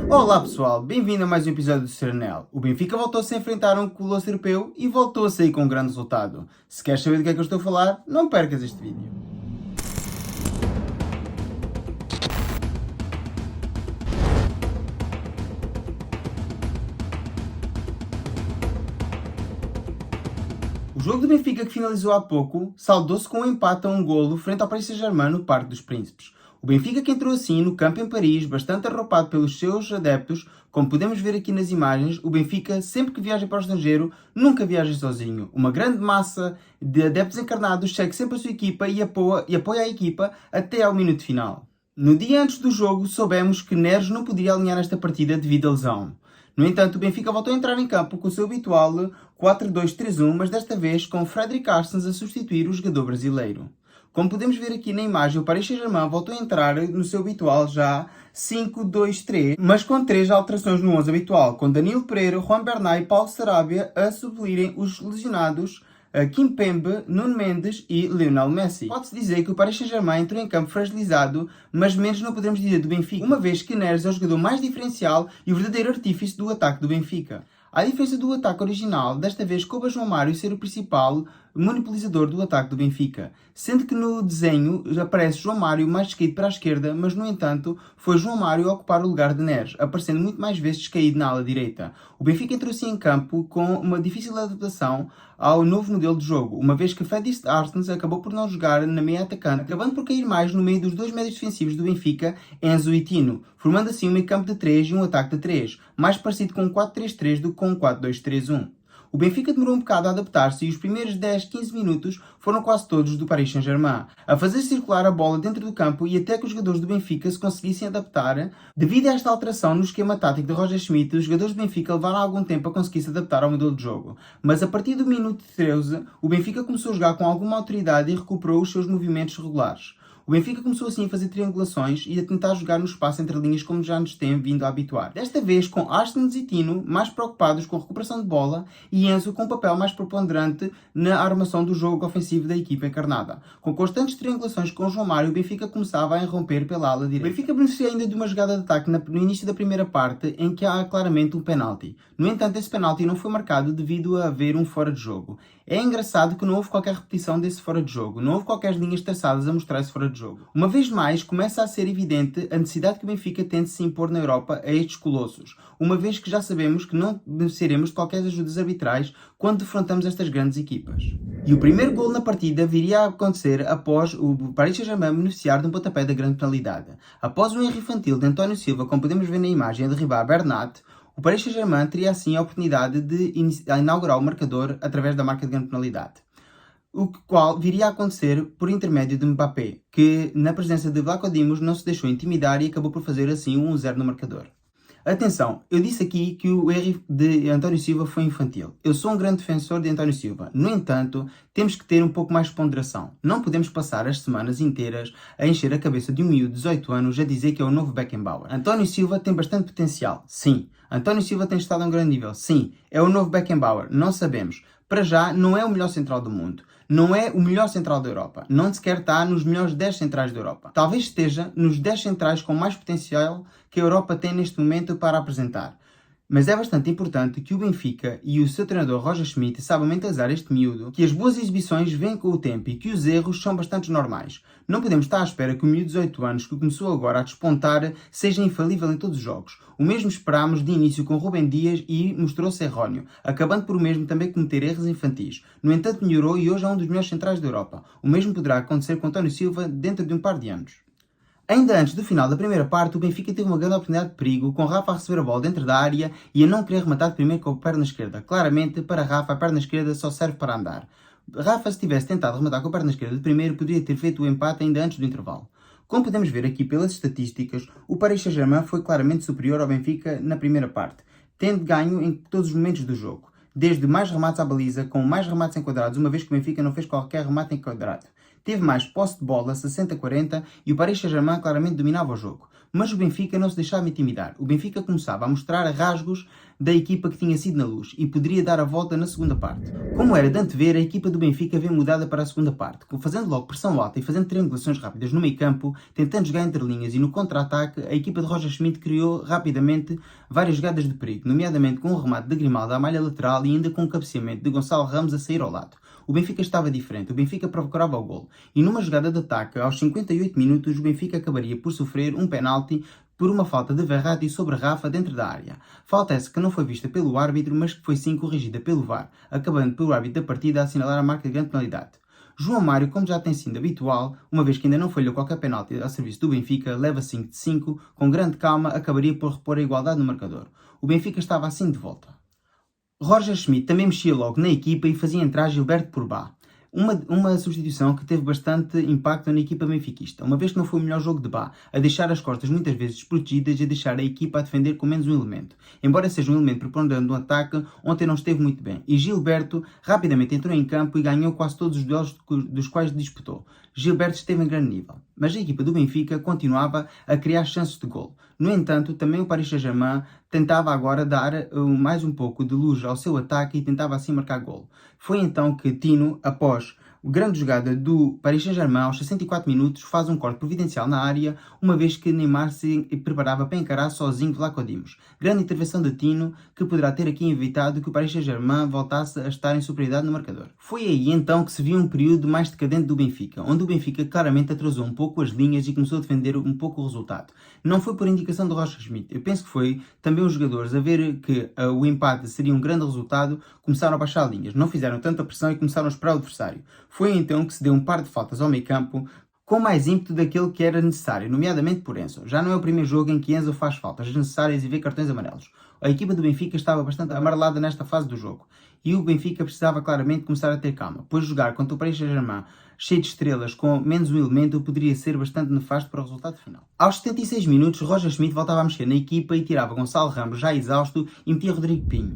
Olá pessoal, bem-vindo a mais um episódio do Serenel. O Benfica voltou-se a enfrentar um colosso europeu e voltou a sair com um grande resultado. Se queres saber do que é que eu estou a falar, não percas este vídeo. O jogo do Benfica que finalizou há pouco saldou-se com um empate a um golo frente ao Paris Saint-Germain no Parque dos Príncipes. O Benfica que entrou assim no campo em Paris, bastante arropado pelos seus adeptos, como podemos ver aqui nas imagens, o Benfica, sempre que viaja para o estrangeiro, nunca viaja sozinho. Uma grande massa de adeptos encarnados segue sempre a sua equipa e apoia a equipa até ao minuto final. No dia antes do jogo, soubemos que Neres não podia alinhar esta partida devido à lesão. No entanto, o Benfica voltou a entrar em campo com o seu habitual 4-2-3-1, mas desta vez com Fredrik Arsens a substituir o jogador brasileiro. Como podemos ver aqui na imagem, o Paris Saint-Germain voltou a entrar no seu habitual já 5-2-3, mas com 3 alterações no 11 habitual, com Danilo Pereira, Juan Bernat e Paulo Sarabia a suplirem os lesionados Kimpembe, Nuno Mendes e Lionel Messi. Pode-se dizer que o Paris Saint-Germain entrou em campo fragilizado, mas menos não podemos dizer do Benfica, uma vez que Neres é o jogador mais diferencial e o verdadeiro artífice do ataque do Benfica. À diferença do ataque original, desta vez coube a João Mário ser o principal monopolizador do ataque do Benfica, sendo que no desenho aparece João Mário mais descaído para a esquerda, mas no entanto foi João Mário a ocupar o lugar de Neres, aparecendo muito mais vezes descaído na ala direita. O Benfica entrou assim em campo com uma difícil adaptação ao novo modelo de jogo, uma vez que Fredrik Arsens acabou por não jogar na meia atacante, acabando por cair mais no meio dos dois médios defensivos do Benfica, Enzo e Tino, formando assim um meio campo de 3 e um ataque de 3, mais parecido com um 4-3-3 do que com um 4-2-3-1. O Benfica demorou um bocado a adaptar-se e os primeiros 10-15 minutos foram quase todos do Paris Saint-Germain, a fazer circular a bola dentro do campo e até que os jogadores do Benfica se conseguissem adaptar. Devido a esta alteração no esquema tático de Roger Schmidt, os jogadores do Benfica levaram algum tempo a conseguir se adaptar ao modelo de jogo. Mas a partir do minuto 13, o Benfica começou a jogar com alguma autoridade e recuperou os seus movimentos regulares. O Benfica começou assim a fazer triangulações e a tentar jogar no espaço entre linhas como já nos tem vindo a habituar. Desta vez com Arsens e Tino mais preocupados com a recuperação de bola e Enzo com um papel mais preponderante na armação do jogo ofensivo da equipa encarnada. Com constantes triangulações com João Mário, o Benfica começava a irromper pela ala direita. O Benfica beneficia ainda de uma jogada de ataque no início da primeira parte em que há claramente um penalti. No entanto, esse penalti não foi marcado devido a haver um fora de jogo. É engraçado que não houve qualquer repetição desse fora de jogo, não houve qualquer linhas traçadas a mostrar esse fora de jogo. Uma vez mais, começa a ser evidente a necessidade que o Benfica tem de se impor na Europa a estes colossos, uma vez que já sabemos que não beneficiaremos de qualquer ajudas arbitrais quando defrontamos estas grandes equipas. E o primeiro gol na partida viria a acontecer após o Paris Saint-Germain beneficiar de um pontapé da grande penalidade. Após um erro infantil de António Silva, como podemos ver na imagem, a derribar Bernat, o Paris Saint-Germain teria assim a oportunidade de inaugurar o marcador através da marca de grande penalidade. O qual viria a acontecer por intermédio de Mbappé, que na presença de Vlaco Dimos não se deixou intimidar e acabou por fazer assim um 1-0 no marcador. Atenção, eu disse aqui que o erro de António Silva foi infantil. Eu sou um grande defensor de António Silva. No entanto, temos que ter um pouco mais de ponderação. Não podemos passar as semanas inteiras a encher a cabeça de um miúdo de 18 anos a dizer que é o novo Beckenbauer. António Silva tem bastante potencial, sim. António Silva tem estado a um grande nível, sim. É o novo Beckenbauer, não sabemos. Para já, não é o melhor central do mundo. Não é o melhor central da Europa. Não sequer está nos melhores 10 centrais da Europa. Talvez esteja nos 10 centrais com mais potencial que a Europa tem neste momento para apresentar. Mas é bastante importante que o Benfica e o seu treinador Roger Schmidt saibam mentalizar este miúdo que as boas exibições vêm com o tempo e que os erros são bastante normais. Não podemos estar à espera que o miúdo de 18 anos que começou agora a despontar seja infalível em todos os jogos. O mesmo esperámos de início com Rubem Dias e mostrou-se erróneo, acabando por o mesmo também cometer erros infantis. No entanto, melhorou e hoje é um dos melhores centrais da Europa. O mesmo poderá acontecer com António Silva dentro de um par de anos. Ainda antes do final da primeira parte, o Benfica teve uma grande oportunidade de perigo, com Rafa a receber a bola dentro da área e a não querer rematar de primeiro com a perna esquerda. Claramente, para Rafa, a perna esquerda só serve para andar. Rafa, se tivesse tentado rematar com a perna esquerda de primeiro, poderia ter feito o empate ainda antes do intervalo. Como podemos ver aqui pelas estatísticas, o Paris Saint-Germain foi claramente superior ao Benfica na primeira parte, tendo ganho em todos os momentos do jogo. Desde mais remates à baliza, com mais remates enquadrados, uma vez que o Benfica não fez qualquer remate enquadrado. Teve mais posse de bola, 60-40, e o Paris Saint-Germain claramente dominava o jogo. Mas o Benfica não se deixava intimidar. O Benfica começava a mostrar rasgos da equipa que tinha sido na luz e poderia dar a volta na segunda parte. Como era de antever, a equipa do Benfica veio mudada para a segunda parte, fazendo logo pressão alta e fazendo triangulações rápidas no meio campo, tentando jogar entre linhas, e no contra-ataque a equipa de Roger Schmidt criou rapidamente várias jogadas de perigo, nomeadamente com um remate de Grimaldo à malha lateral e ainda com um cabeceamento de Gonçalo Ramos a sair ao lado. O Benfica estava diferente, o Benfica procurava o golo, e numa jogada de ataque, aos 58 minutos, o Benfica acabaria por sofrer um penalti por uma falta de Verratti sobre Rafa dentro da área. Falta essa que não foi vista pelo árbitro, mas que foi sim corrigida pelo VAR, acabando pelo árbitro da partida a assinalar a marca de grande penalidade. João Mário, como já tem sido habitual, uma vez que ainda não falhou qualquer penalti a serviço do Benfica, leva 5 de 5, com grande calma acabaria por repor a igualdade no marcador. O Benfica estava assim de volta. Roger Schmidt também mexia logo na equipa e fazia entrar Gilberto Purba. Uma substituição que teve bastante impacto na equipa benfiquista, uma vez que não foi o melhor jogo de Bá, a deixar as costas muitas vezes desprotegidas e a deixar a equipa a defender com menos um elemento. Embora seja um elemento preponderante no ataque, ontem não esteve muito bem, e Gilberto rapidamente entrou em campo e ganhou quase todos os duelos dos quais disputou. Gilberto esteve em grande nível, mas a equipa do Benfica continuava a criar chances de golo. No entanto, também o Paris Saint-Germain tentava agora dar mais um pouco de luz ao seu ataque e tentava assim marcar golo. Foi então que Tino, após a grande jogada do Paris Saint-Germain, aos 64 minutos, faz um corte providencial na área, uma vez que Neymar se preparava para encarar sozinho Vlaco Dimos. Grande intervenção de Tino, que poderá ter aqui evitado que o Paris Saint-Germain voltasse a estar em superioridade no marcador. Foi aí então que se viu um período mais decadente do Benfica, onde o Benfica claramente atrasou um pouco as linhas e começou a defender um pouco o resultado. Não foi por indicação do Roger Schmidt, eu penso que foi também os jogadores a ver que o empate seria um grande resultado, começaram a baixar linhas, não fizeram tanta pressão e começaram a esperar o adversário. Foi então que se deu um par de faltas ao meio campo, com mais ímpeto daquele que era necessário, nomeadamente por Enzo. Já não é o primeiro jogo em que Enzo faz faltas necessárias e vê cartões amarelos. A equipa do Benfica estava bastante amarelada nesta fase do jogo, e o Benfica precisava claramente começar a ter calma, pois jogar contra o Paris Saint-Germain cheio de estrelas com menos um elemento poderia ser bastante nefasto para o resultado final. Aos 76 minutos, Roger Schmidt voltava a mexer na equipa e tirava Gonçalo Ramos já exausto e metia Rodrigo Pinho.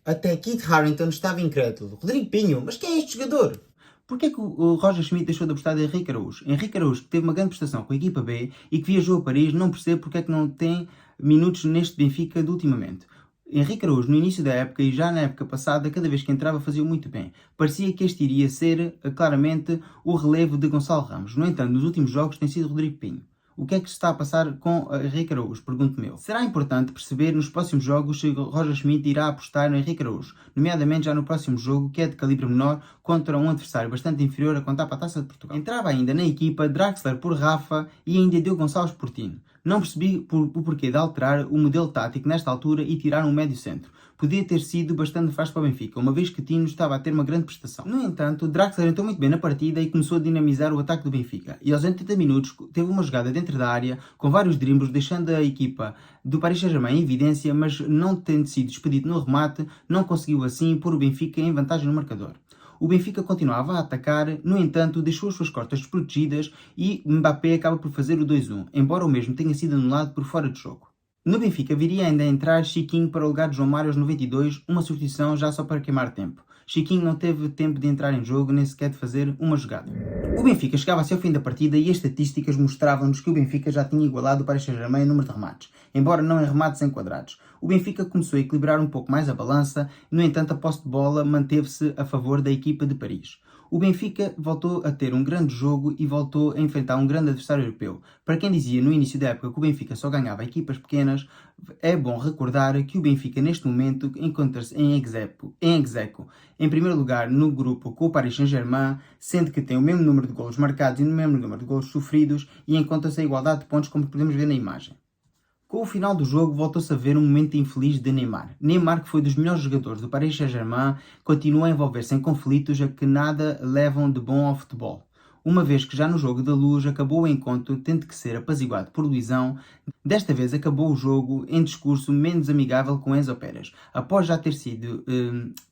Até Kit Harington estava incrédulo. Rodrigo Pinho, mas quem é este jogador? Porquê que o Roger Schmidt deixou de apostar de Henrique Araújo? Henrique Araújo, que teve uma grande prestação com a equipa B e que viajou a Paris, não percebe porque é que não tem minutos neste Benfica de ultimamente. Henrique Araújo, no início da época e já na época passada, cada vez que entrava fazia muito bem. Parecia que este iria ser claramente o relevo de Gonçalo Ramos. No entanto, nos últimos jogos tem sido Rodrigo Pinho. O que é que se está a passar com Henrique Araújo? Pergunto-me eu. Será importante perceber nos próximos jogos se Roger Schmidt irá apostar no Henrique Araújo, nomeadamente já no próximo jogo, que é de calibre menor, contra um adversário bastante inferior a contar para a Taça de Portugal. Entrava ainda na equipa Draxler por Rafa e ainda Diogo Gonçalves por Tino. Não percebi o porquê de alterar o modelo tático nesta altura e tirar um médio centro. Podia ter sido bastante fácil para o Benfica, uma vez que Tino estava a ter uma grande prestação. No entanto, Draxler entrou muito bem na partida e começou a dinamizar o ataque do Benfica. E aos 80 minutos teve uma jogada dentro da área, com vários dribles, deixando a equipa do Paris Saint-Germain em evidência, mas não tendo sido expedido no remate, não conseguiu assim pôr o Benfica em vantagem no marcador. O Benfica continuava a atacar, no entanto, deixou as suas costas desprotegidas e Mbappé acaba por fazer o 2-1, embora o mesmo tenha sido anulado por fora de jogo. No Benfica viria ainda a entrar Chiquinho para o lugar de João Mário aos 92, uma substituição já só para queimar tempo. Chiquinho não teve tempo de entrar em jogo, nem sequer de fazer uma jogada. O Benfica chegava-se ao fim da partida e as estatísticas mostravam-nos que o Benfica já tinha igualado o Paris Saint-Germain em número de remates, embora não em remates enquadrados. O Benfica começou a equilibrar um pouco mais a balança, no entanto a posse de bola manteve-se a favor da equipa de Paris. O Benfica voltou a ter um grande jogo e voltou a enfrentar um grande adversário europeu. Para quem dizia no início da época que o Benfica só ganhava equipas pequenas, é bom recordar que o Benfica neste momento encontra-se em execo. Em primeiro lugar no grupo com o Paris Saint-Germain, sendo que tem o mesmo número de golos marcados e o mesmo número de golos sofridos e encontra-se a igualdade de pontos como podemos ver na imagem. Com o final do jogo, voltou-se a ver um momento infeliz de Neymar. Neymar, que foi dos melhores jogadores do Paris Saint-Germain, continua a envolver-se em conflitos a que nada levam de bom ao futebol. Uma vez que já no jogo da Luz acabou o encontro tendo que ser apaziguado por Luizão, desta vez acabou o jogo em discurso menos amigável com Enzo Pérez. Após já ter sido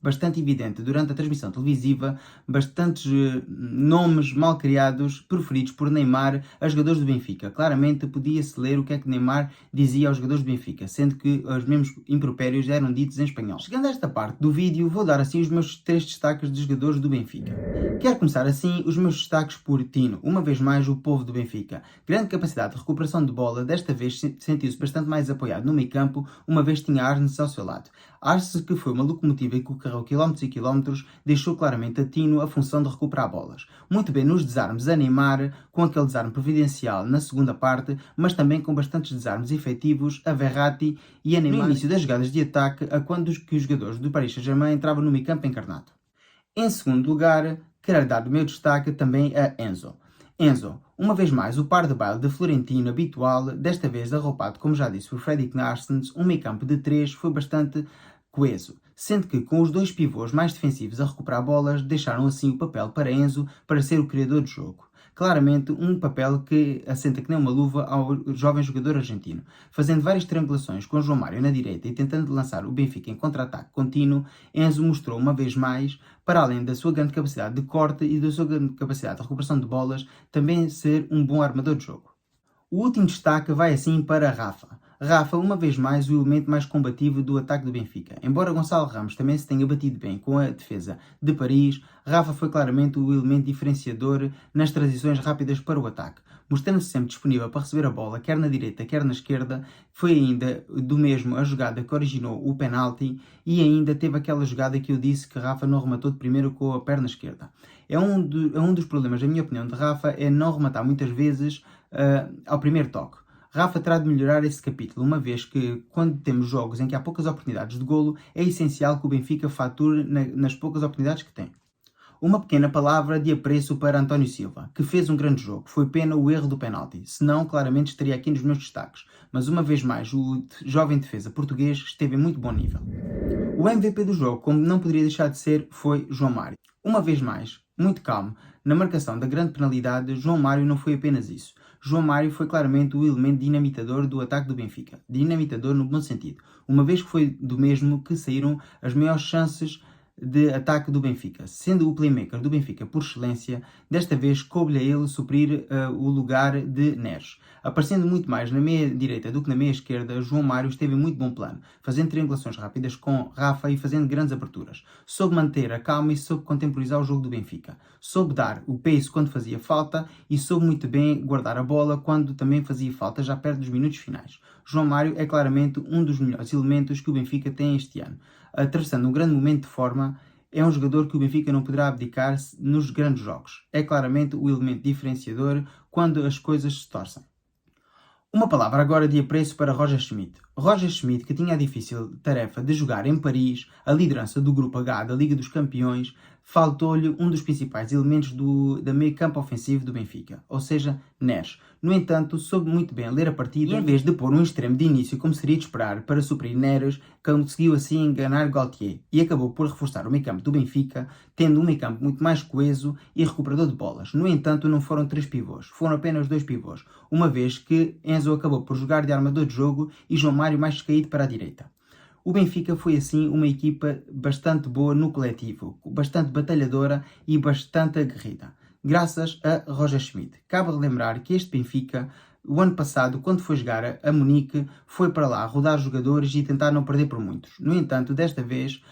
bastante evidente durante a transmissão televisiva, bastantes nomes mal criados preferidos por Neymar a jogadores do Benfica. Claramente podia-se ler o que é que Neymar dizia aos jogadores do Benfica, sendo que os mesmos impropérios eram ditos em espanhol. Chegando a esta parte do vídeo, vou dar assim os meus 3 destaques de jogadores do Benfica. Quero começar assim os meus destaques por Tino. Uma vez mais, o povo do Benfica. Grande capacidade de recuperação de bola, desta vez sentiu-se bastante mais apoiado no meio campo, uma vez tinha Arnes ao seu lado. Arnes, que foi uma locomotiva e que correu quilómetros e quilómetros, deixou claramente a Tino a função de recuperar bolas. Muito bem nos desarmes a Neymar, com aquele desarme providencial na segunda parte, mas também com bastantes desarmes efetivos a Verratti e a Neymar no início das jogadas de ataque, a quando que os jogadores do Paris Saint-Germain entravam no meio campo encarnado. Em segundo lugar, quero dar o meu destaque também a Enzo. Enzo, uma vez mais, o par de baile de Florentino habitual, desta vez arroupado, como já disse, por Fredrik Narsens, um meio campo de 3 foi bastante coeso, sendo que com os dois pivôs mais defensivos a recuperar bolas, deixaram assim o papel para Enzo para ser o criador do jogo. Claramente um papel que assenta que nem uma luva ao jovem jogador argentino. Fazendo várias triangulações com João Mário na direita e tentando lançar o Benfica em contra-ataque contínuo, Enzo mostrou uma vez mais, para além da sua grande capacidade de corte e da sua grande capacidade de recuperação de bolas, também ser um bom armador de jogo. O último destaque vai assim para Rafa. Rafa, uma vez mais, o elemento mais combativo do ataque do Benfica. Embora Gonçalo Ramos também se tenha batido bem com a defesa de Paris, Rafa foi claramente o elemento diferenciador nas transições rápidas para o ataque, mostrando-se sempre disponível para receber a bola, quer na direita, quer na esquerda. Foi ainda do mesmo a jogada que originou o penalti e ainda teve aquela jogada que eu disse que Rafa não rematou de primeiro com a perna esquerda. É um dos problemas, na minha opinião, de Rafa, é não rematar muitas vezes ao primeiro toque. Rafa terá de melhorar esse capítulo, uma vez que, quando temos jogos em que há poucas oportunidades de golo, é essencial que o Benfica fature nas poucas oportunidades que tem. Uma pequena palavra de apreço para António Silva, que fez um grande jogo. Foi pena o erro do penalti, senão claramente estaria aqui nos meus destaques. Mas uma vez mais, o jovem defesa português esteve em muito bom nível. O MVP do jogo, como não poderia deixar de ser, foi João Mário. Uma vez mais, muito calmo, na marcação da grande penalidade, João Mário não foi apenas isso. João Mário foi claramente o elemento dinamitador do ataque do Benfica. Dinamitador no bom sentido, uma vez que foi do mesmo que saíram as maiores chances de ataque do Benfica. Sendo o playmaker do Benfica por excelência, desta vez coube-lhe a ele suprir o lugar de Neres. Aparecendo muito mais na meia direita do que na meia esquerda, João Mário esteve em muito bom plano, fazendo triangulações rápidas com Rafa e fazendo grandes aberturas. Soube manter a calma e soube contemporizar o jogo do Benfica. Soube dar o pace quando fazia falta e soube muito bem guardar a bola quando também fazia falta, já perto dos minutos finais. João Mário é claramente um dos melhores elementos que o Benfica tem este ano. Atravessando um grande momento de forma, é um jogador que o Benfica não poderá abdicar nos grandes jogos. É claramente o elemento diferenciador quando as coisas se torcem. Uma palavra agora de apreço para Roger Schmidt. Roger Schmidt, que tinha a difícil tarefa de jogar em Paris a liderança do Grupo H da Liga dos Campeões, faltou-lhe um dos principais elementos da meio campo ofensivo do Benfica, ou seja, Neres. No entanto, soube muito bem ler a partida e, em vez de pôr um extremo de início como seria de esperar para suprir Neres, conseguiu assim enganar Galtier e acabou por reforçar o meio campo do Benfica, tendo um meio campo muito mais coeso e recuperador de bolas. No entanto, não foram 3 pivôs, foram apenas 2 pivôs, uma vez que Enzo acabou por jogar de armador de jogo e João Mário mais descaído para a direita. O Benfica foi assim uma equipa bastante boa no coletivo, bastante batalhadora e bastante aguerrida, graças a Roger Schmidt. Cabe relembrar que este Benfica, o ano passado, quando foi jogar a Munique, foi para lá rodar jogadores e tentar não perder por muitos. No entanto, desta vez,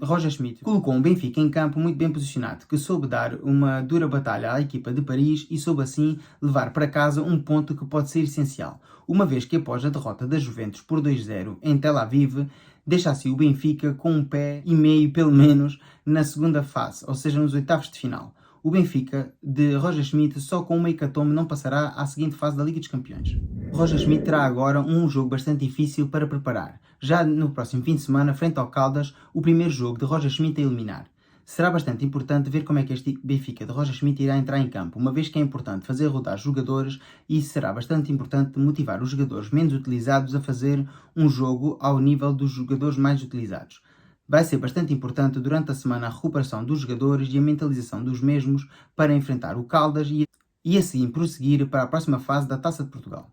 Roger Schmidt colocou um Benfica em campo muito bem posicionado, que soube dar uma dura batalha à equipa de Paris e soube assim levar para casa um ponto que pode ser essencial, uma vez que após a derrota da Juventus por 2-0 em Tel Aviv, deixa assim o Benfica com um pé e meio pelo menos na segunda fase, ou seja, nos oitavos de final. O Benfica de Roger Schmidt só com uma hecatombe não passará à seguinte fase da Liga dos Campeões. Roger Schmidt terá agora um jogo bastante difícil para preparar. Já no próximo fim de semana, frente ao Caldas, o primeiro jogo de Roger Schmidt a eliminar. Será bastante importante ver como é que este Benfica de Roger Schmidt irá entrar em campo, uma vez que é importante fazer rodar jogadores e será bastante importante motivar os jogadores menos utilizados a fazer um jogo ao nível dos jogadores mais utilizados. Vai ser bastante importante durante a semana a recuperação dos jogadores e a mentalização dos mesmos para enfrentar o Caldas e assim prosseguir para a próxima fase da Taça de Portugal.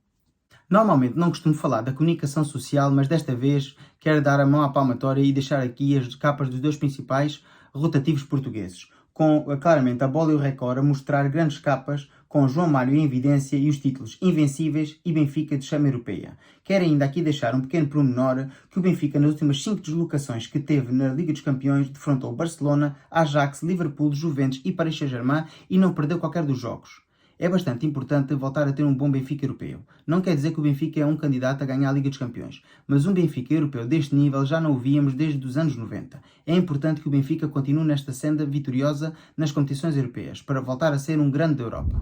Normalmente não costumo falar da comunicação social, mas desta vez quero dar a mão à palmatória e deixar aqui as capas dos 2 principais rotativos portugueses, com claramente a Bola e o Record a mostrar grandes capas com João Mário em evidência e os títulos Invencíveis e Benfica de chama europeia. Quero ainda aqui deixar um pequeno pormenor que o Benfica nas últimas 5 deslocações que teve na Liga dos Campeões defrontou Barcelona, Ajax, Liverpool, Juventus e Paris Saint-Germain e não perdeu qualquer dos jogos. É bastante importante voltar a ter um bom Benfica europeu. Não quer dizer que o Benfica é um candidato a ganhar a Liga dos Campeões, mas um Benfica europeu deste nível já não o víamos desde os anos 90. É importante que o Benfica continue nesta senda vitoriosa nas competições europeias, para voltar a ser um grande da Europa.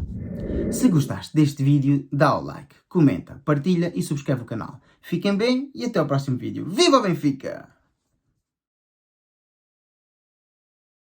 Se gostaste deste vídeo, dá o like, comenta, partilha e subscreve o canal. Fiquem bem e até o próximo vídeo. Viva o Benfica!